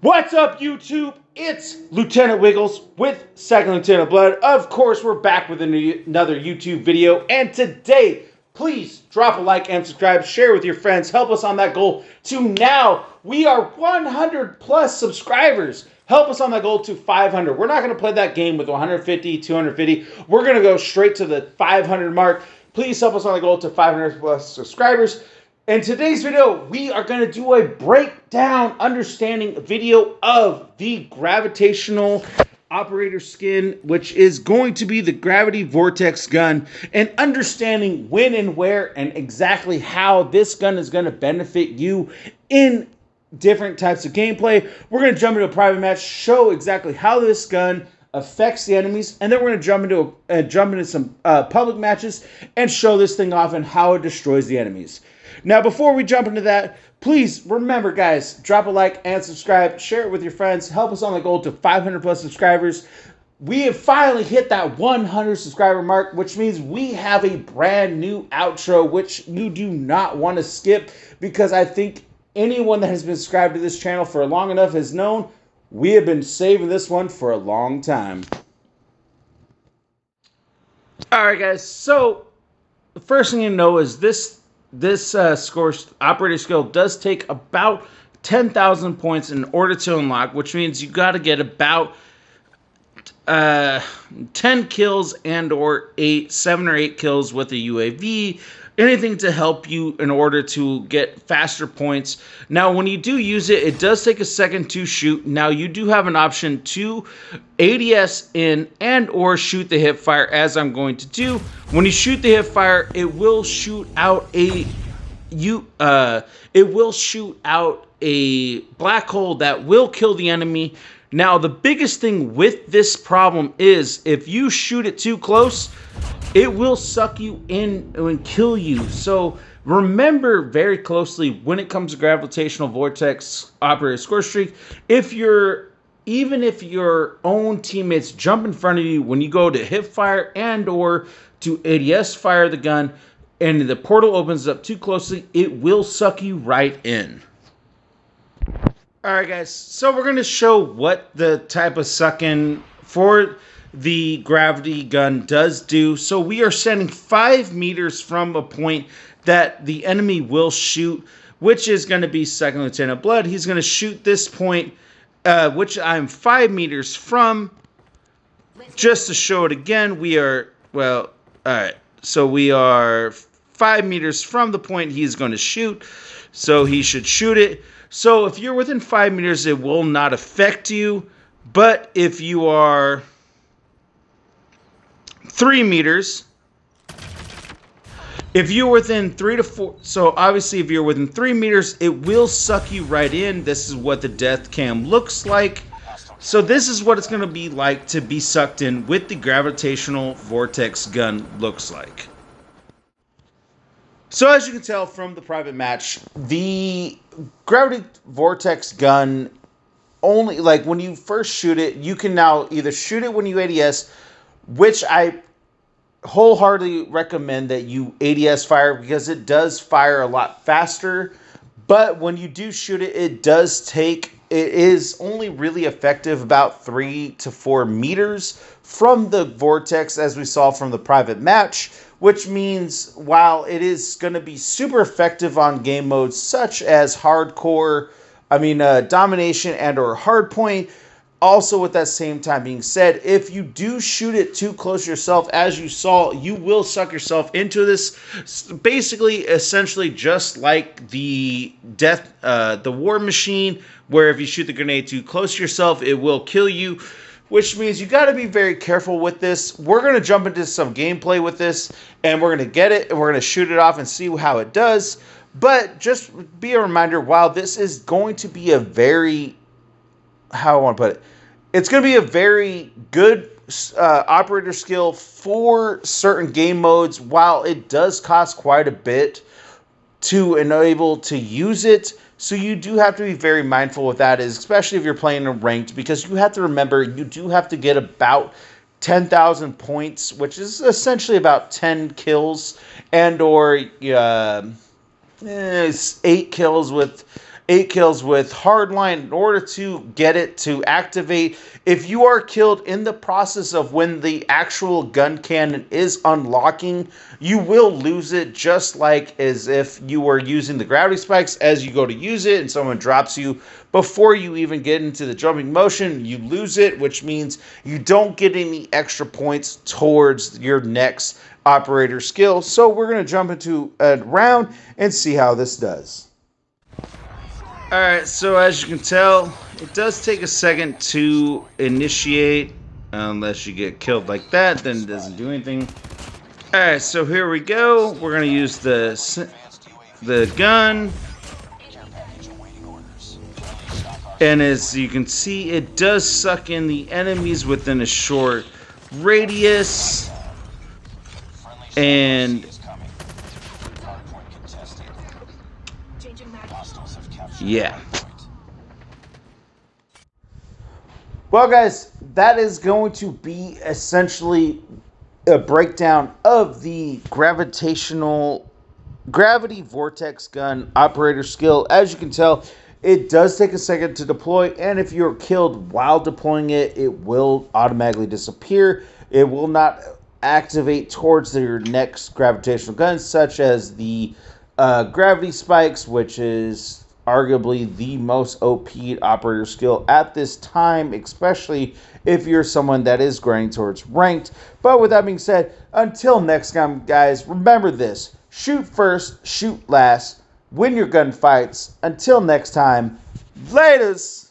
What's up, YouTube? It's Lieutenant Wiggles with Second Lieutenant Blood. Of course, we're back with another YouTube video. And today, please drop a like and subscribe. Share with your friends. Help us on that goal to now. We are 100 plus subscribers. Help us on that goal to 500. We're not going to play that game with 150, 250. We're going to go straight to the 500 mark. Please help us on the goal to 500 plus subscribers. In today's video, we are going to do a breakdown, understanding video of the gravitational operator skin, which is going to be the gravity vortex gun, and understanding when and where and exactly how this gun is going to benefit you in different types of gameplay. We're going to jump into a private match, show exactly how this gun affects the enemies, and then we're going to jump into some public matches and show this thing off and how it destroys the enemies. Now, before we jump into that, please remember, guys, drop a like and subscribe. Share it with your friends. Help us on the goal to 500 plus subscribers. We have finally hit that 100 subscriber mark, which means we have a brand new outro, which you do not want to skip, because I think anyone that has been subscribed to this channel for long enough has known we have been saving this one for a long time. All right, guys. So the first thing you know is this operator skill does take about 10,000 points in order to unlock, which means you got to get about 10 kills and or 7 or 8 kills with a UAV, anything to help you in order to get faster points. Now, when you do use it, it does take a second to shoot. Now, you do have an option to ADS in and or shoot the hip fire, as I'm going to do. When you shoot the hip fire, it will shoot out a black hole that will kill the enemy. Now, the biggest thing with this problem is if you shoot it too close, it will suck you in and kill you. So remember very closely when it comes to gravitational vortex operator score streak, even if your own teammates jump in front of you when you go to hip fire and or to ADS fire the gun and the portal opens up too closely, it will suck you right in. Alright, guys, so we're going to show what the type of suck-in for the gravity gun does do. So we are standing 5 meters from a point that the enemy will shoot, which is going to be Second Lieutenant Blood. He's going to shoot this point, which I'm 5 meters from. Just to show it again, we are, well, alright, so we are 5 meters from the point he's going to shoot, so he should shoot it. So if you're within 5 meters, it will not affect you. But if you are 3 meters, if you're within 3 to 4, so obviously if you're within 3 meters, it will suck you right in. This is what the death cam looks like. So this is what it's going to be like to be sucked in with the gravitational vortex gun looks like. So as you can tell from the private match, the gravity vortex gun only, like when you first shoot it, you can now either shoot it when you ADS, which I wholeheartedly recommend that you ADS fire because it does fire a lot faster. But when you do shoot it, it is only really effective about 3 to 4 meters from the vortex, as we saw from the private match, which means while it is going to be super effective on game modes such as domination and or hardpoint. Also, with that same time being said, if you do shoot it too close to yourself, as you saw, you will suck yourself into this. Basically, essentially just like the war machine, where if you shoot the grenade too close to yourself, it will kill you. Which means you got to be very careful with this. We're going to jump into some gameplay with this, and we're going to get it, and we're going to shoot it off and see how it does. But just be a reminder, while this is going to be a very, how I want to put it, it's going to be a very good operator skill for certain game modes. While it does cost quite a bit to enable to use it, so you do have to be very mindful with that, especially if you're playing in ranked, because you have to remember you do have to get about 10,000 points, which is essentially about 10 kills and or 8 kills with 8 kills with hardline in order to get it to activate. If you are killed in the process of when the actual gun cannon is unlocking, you will lose it, just like as if you were using the gravity spikes. As you go to use it and someone drops you before you even get into the jumping motion, you lose it, which means you don't get any extra points towards your next operator skill. So we're going to jump into a round and see how this does. Alright, so as you can tell, it does take a second to initiate. Unless you get killed like that, then it doesn't do anything. Alright, so here we go. We're going to use the gun. And as you can see, it does suck in the enemies within a short radius. And yeah. Well, guys, that is going to be essentially a breakdown of the gravity vortex gun operator skill. As you can tell, it does take a second to deploy, and if you're killed while deploying it, it will automatically disappear. It will not activate towards your next gravitational gun, such as the gravity spikes, which is arguably the most OP operator skill at this time, especially if you're someone that is grinding towards ranked. But with that being said, until next time, guys, remember this: shoot first, shoot last, win your gunfights. Until next time, laters!